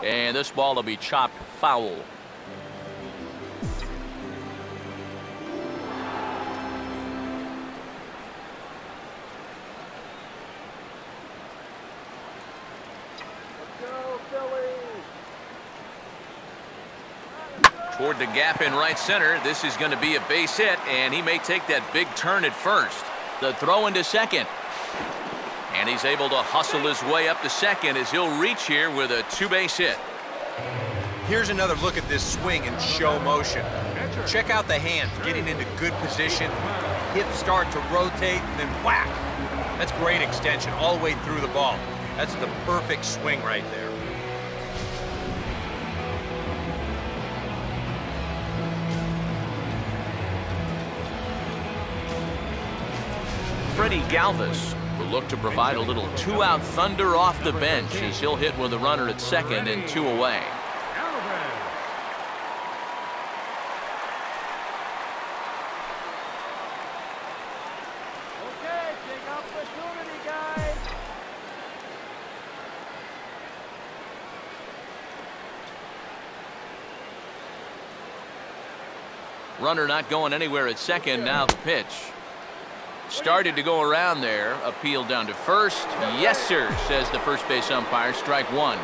And this ball will be chopped foul. Toward the gap in right center. This is going to be a base hit, and he may take that big turn at first. The throw into second. And he's able to hustle his way up to second as he'll reach here with a two-base hit. Here's another look at this swing in show motion. Check out the hands getting into good position. Hips start to rotate, and then whack. That's great extension all the way through the ball. That's the perfect swing right there. Freddie Galvis will look to provide a little two-out thunder off the bench as he'll hit with a runner at second and two away. Okay, big opportunity, guys. Runner not going anywhere at second. Now the pitch. Started to go around there. Appeal down to first. Yes, sir, says the first base umpire. Strike one.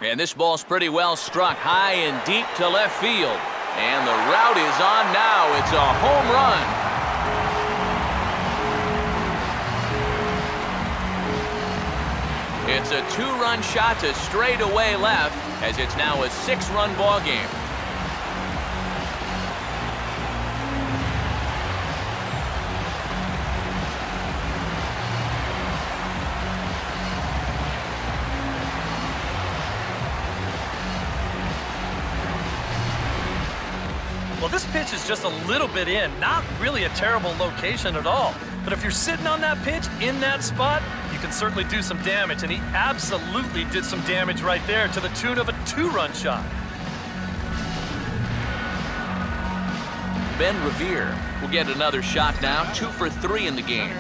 And this ball's pretty well struck high and deep to left field. And the route is on now. It's a home run. It's a two-run shot to straightaway left, as it's now a six-run ball game. Well, this pitch is just a little bit in, not really a terrible location at all. But if you're sitting on that pitch in that spot, you can certainly do some damage, and he absolutely did some damage right there to the tune of a two-run shot. Ben Revere will get another shot now. 2 for 3 in the game.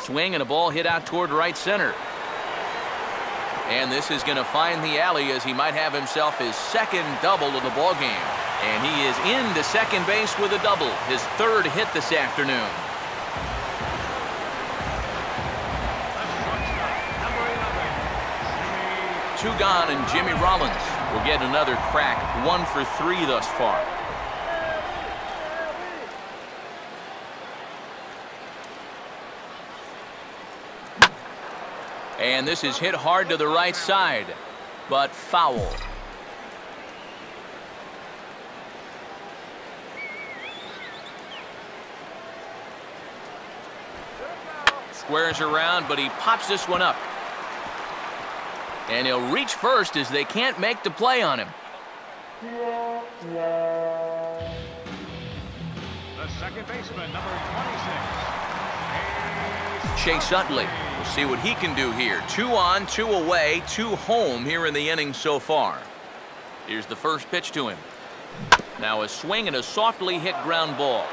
Swing and a ball hit out toward right center. And this is going to find the alley as he might have himself his second double of the ball game. And he is into second base with a double, his third hit this afternoon. Two gone, and Jimmy Rollins will get another crack. 1 for 3 thus far. And this is hit hard to the right side, but foul. Squares around, but he pops this one up. And he'll reach first as they can't make the play on him. The second baseman, number 26. Chase Utley. We'll see what he can do here. 2 on, 2 away, 2 home here in the inning so far. Here's the first pitch to him. Now a swing and a softly hit ground ball.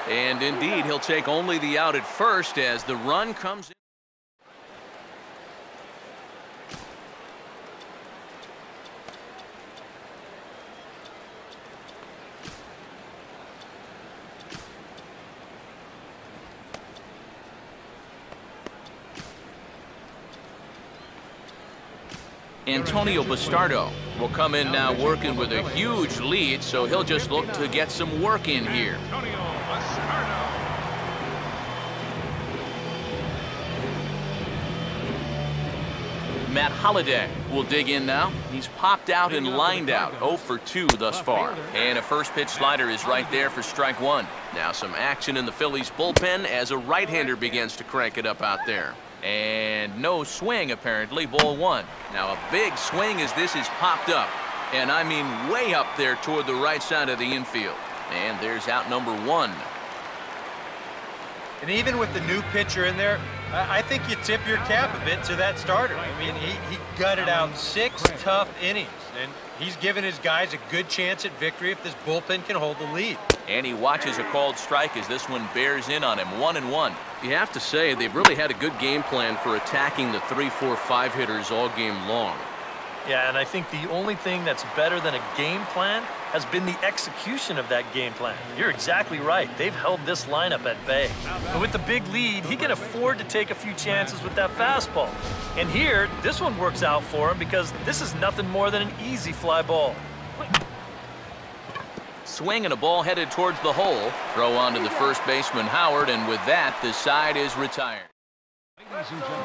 And indeed, he'll take only the out at first as the run comes in. Antonio Bastardo will come in now working with a huge lead, so he'll just look to get some work in here. Matt Holliday will dig in now. He's popped out and lined out. 0 for 2 thus far. And a first pitch slider is right there for strike one. Now some action in the Phillies bullpen as a right-hander begins to crank it up out there. And no swing, apparently. Ball one. Now a big swing as this is popped up. And I mean way up there toward the right side of the infield. And there's out number one. And even with the new pitcher in there, I think you tip your cap a bit to that starter. I mean, he gutted out 6 tough innings, and he's given his guys a good chance at victory if this bullpen can hold the lead. And he watches a called strike as this one bears in on him, 1-1. You have to say they've really had a good game plan for attacking the 3, 4, 5 hitters all game long. Yeah, and I think the only thing that's better than a game plan has been the execution of that game plan. You're exactly right. They've held this lineup at bay. And with the big lead, he can afford to take a few chances with that fastball. And here, this one works out for him because this is nothing more than an easy fly ball. Swing and a ball headed towards the hole. Throw on to the first baseman, Howard, and with that, the side is retired.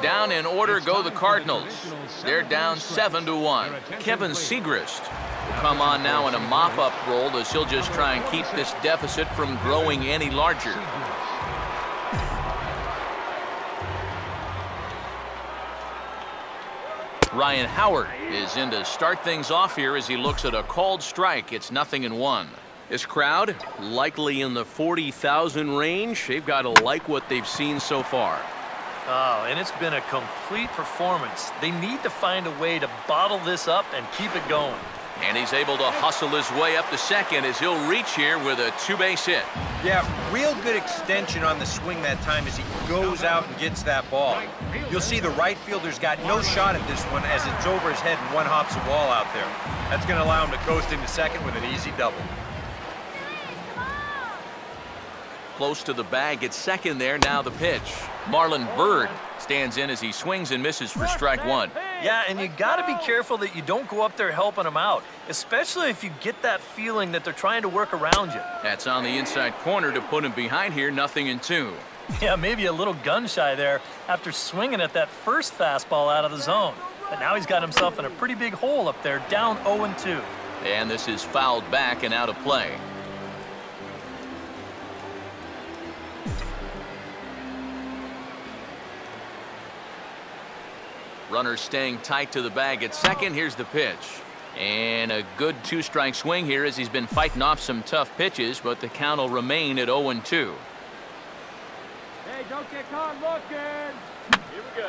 Down in order go the Cardinals. They're down 7-1. Kevin Segrist will come on now in a mop-up role as he'll just try and keep this deficit from growing any larger. Ryan Howard is in to start things off here as he looks at a called strike. It's 0-1. This crowd, likely in the 40,000 range. They've got to like what they've seen so far. Oh, and it's been a complete performance. They need to find a way to bottle this up and keep it going. And he's able to hustle his way up to second as he'll reach here with a 2-base hit. Yeah, real good extension on the swing that time as he goes out and gets that ball. You'll see the right fielder's got no shot at this one as it's over his head and one hops the wall out there. That's going to allow him to coast into second with an easy double. Close to the bag at second there. Now the pitch. Marlon Byrd stands in as he swings and misses for strike 1. Yeah, and you got to be careful that you don't go up there helping them out, especially if you get that feeling that they're trying to work around you. That's on the inside corner to put him behind here, 0-2. Yeah, maybe a little gun shy there after swinging at that first fastball out of the zone. But now he's got himself in a pretty big hole up there, down 0-2. And this is fouled back and out of play. Runner staying tight to the bag at second. Here's the pitch. And a good 2-strike swing here as he's been fighting off some tough pitches, but the count will remain at 0-2. Hey, don't get caught looking. Here we go.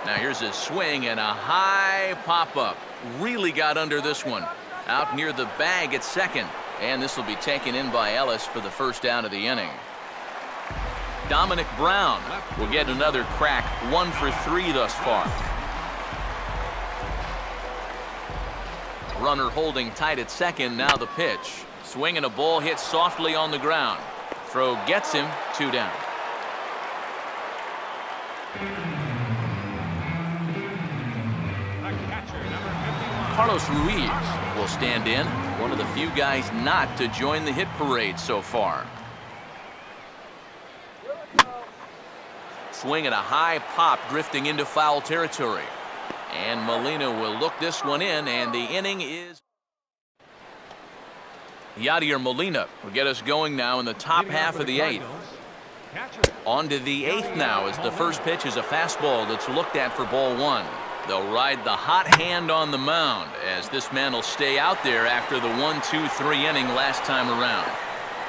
Now here's a swing and a high pop-up. Really got under this one. Out near the bag at second. And this will be taken in by Ellis for the first down of the inning. Dominic Brown will get another crack, 1 for 3 thus far. Runner holding tight at second, now the pitch. Swing and a ball hit softly on the ground. Throw gets him, 2 down. Carlos Ruiz will stand in, one of the few guys not to join the hit parade so far. Swing and a high pop drifting into foul territory. And Molina will look this one in, and the inning is... Yadier Molina will get us going now in the top half of the 8th. On to the 8th now as the first pitch is a fastball that's looked at for ball 1. They'll ride the hot hand on the mound as this man will stay out there after the 1-2-3 inning last time around.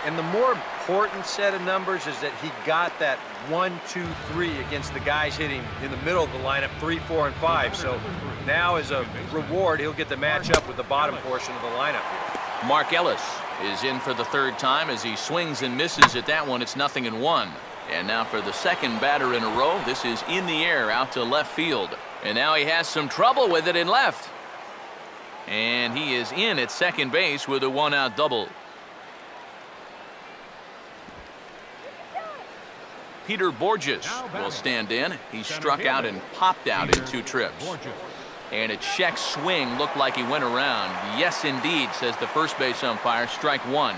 And the more important set of numbers is that he got that 1, 2, 3 against the guys hitting in the middle of the lineup, 3, 4, and 5. So now as a reward, he'll get to match up with the bottom portion of the lineup here. Mark Ellis is in for the 3rd time as he swings and misses at that one. It's 0-1. And now for the second batter in a row, this is in the air out to left field. And now he has some trouble with it in left. And he is in at second base with a 1-out double. Peter Borges will stand in. He struck out and popped out in 2 trips. And a check swing looked like he went around. Yes, indeed, says the first base umpire. Strike 1.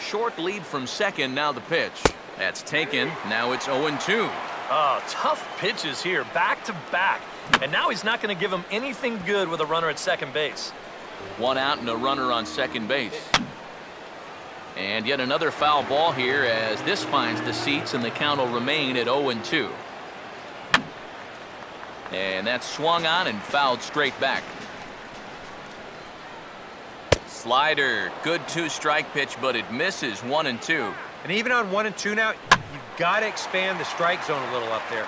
Short lead from second, now the pitch. That's taken. Now it's 0-2. Oh, tough pitches here, back to back. And now he's not going to give him anything good with a runner at second base. 1 out and a runner on second base. And yet another foul ball here as this finds the seats and the count will remain at 0-2. And that's swung on and fouled straight back. Slider, good 2-strike pitch, but it misses 1-2. And even on 1 and 2 now, you've got to expand the strike zone a little up there.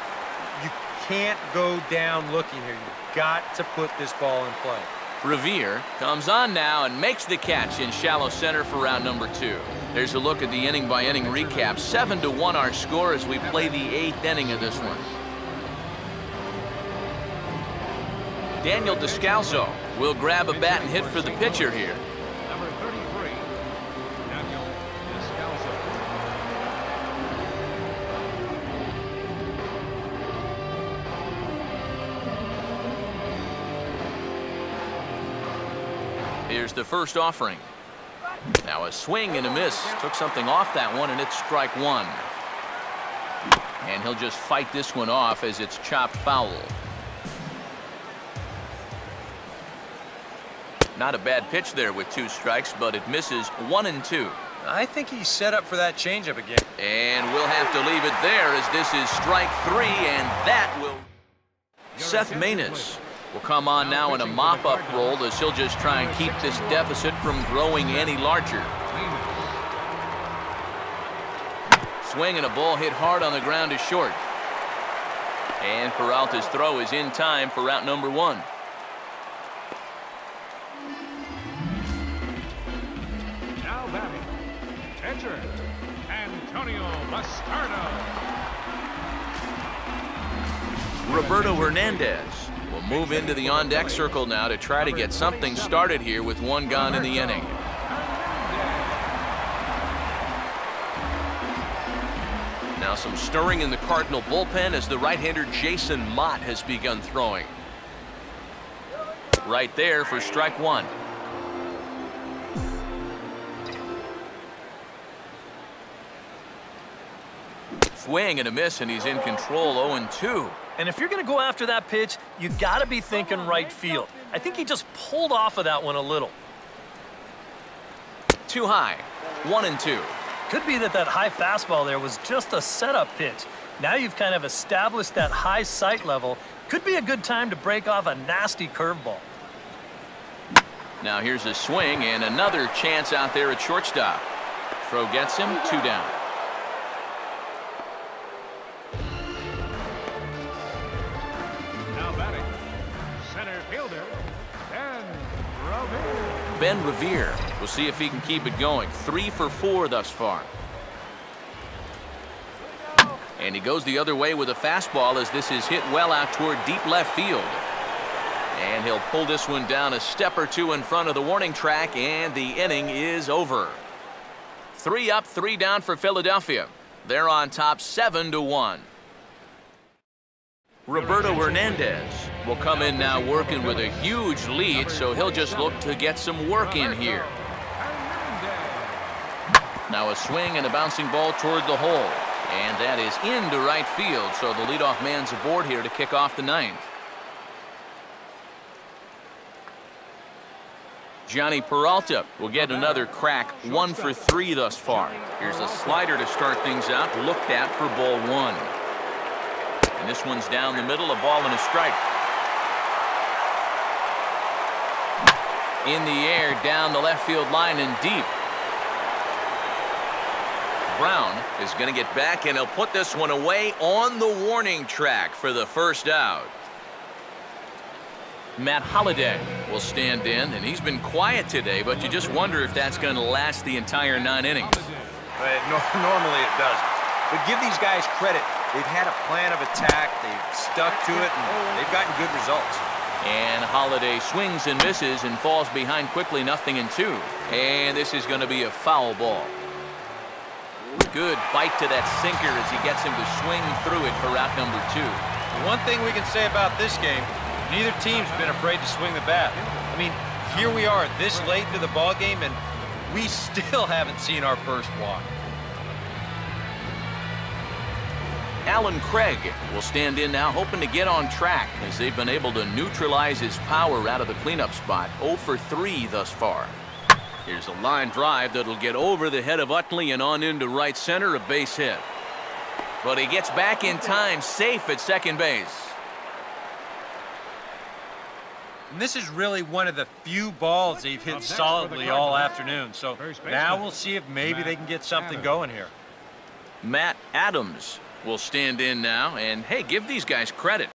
You can't go down looking here. You've got to put this ball in play. Revere comes on now and makes the catch in shallow center for round number 2. There's a look at the inning-by-inning recap. 7-1 our score as we play the 8th inning of this one. Daniel Descalso will grab a bat and hit for the pitcher here. Number 33, Daniel Descalso. Here's the first offering. Now a swing and a miss. Took something off that one, and it's strike 1. And he'll just fight this one off as it's chopped foul. Not a bad pitch there with 2 strikes, but it misses 1 and 2. I think he's set up for that changeup again. And we'll have to leave it there as this is strike 3, and that will... Seth Maness will come on now in a mop-up role as he'll just try and keep this deficit from growing any larger. Swing and a ball hit hard on the ground is short. And Peralta's throw is in time for out number 1. Now batting, pitcher, Antonio Bastardo. Roberto Hernandez will move into the on-deck circle now to try to get something started here with 1 gone in the inning. Now some stirring in the Cardinal bullpen as the right-hander Jason Mott has begun throwing. Right there for strike 1. Swing and a miss, and he's in control. 0-2. And if you're going to go after that pitch, you got to be thinking right field. I think he just pulled off of that one a little. Too high. 1-2. Could be that high fastball there was just a setup pitch. Now you've kind of established that high sight level. Could be a good time to break off a nasty curveball. Now here's a swing and another chance out there at shortstop. Throw gets him, 2 down. Now batting, center fielder, Ben Revere. Ben Revere. We'll see if he can keep it going. 3 for 4 thus far. And he goes the other way with a fastball as this is hit well out toward deep left field. And he'll pull this one down a step or 2 in front of the warning track, and the inning is over. 3 up, 3 down for Philadelphia. They're on top 7-1. Roberto Hernandez will come in now working with a huge lead, so he'll just look to get some work in here. Now a swing and a bouncing ball toward the hole. And that is into right field, so the leadoff man's aboard here to kick off the 9th. Johnny Peralta will get another crack, 1 for 3 thus far. Here's a slider to start things out, looked at for ball 1. And this one's down the middle, a ball and a strike. In the air, down the left field line and deep. Brown is going to get back, and he'll put this one away on the warning track for the first out. Matt Holliday will stand in, and he's been quiet today, but you just wonder if that's going to last the entire 9 innings. Normally it doesn't. But give these guys credit. They've had a plan of attack, they've stuck to it, and they've gotten good results. And Holliday swings and misses and falls behind quickly, 0-2. And this is going to be a foul ball. Good bite to that sinker as he gets him to swing through it for out number 2. One thing we can say about this game, neither team's been afraid to swing the bat. I mean, here we are this late into the ball game, and we still haven't seen our first walk. Alan Craig will stand in now, hoping to get on track as they've been able to neutralize his power out of the cleanup spot. 0 for 3 thus far. Here's a line drive that'll get over the head of Utley and on into right center, a base hit. But he gets back in time, safe at second base. And this is really one of the few balls they've hit solidly all afternoon. So now we'll see if maybe they can get something going here. Matt Adams will stand in now. And, hey, give these guys credit.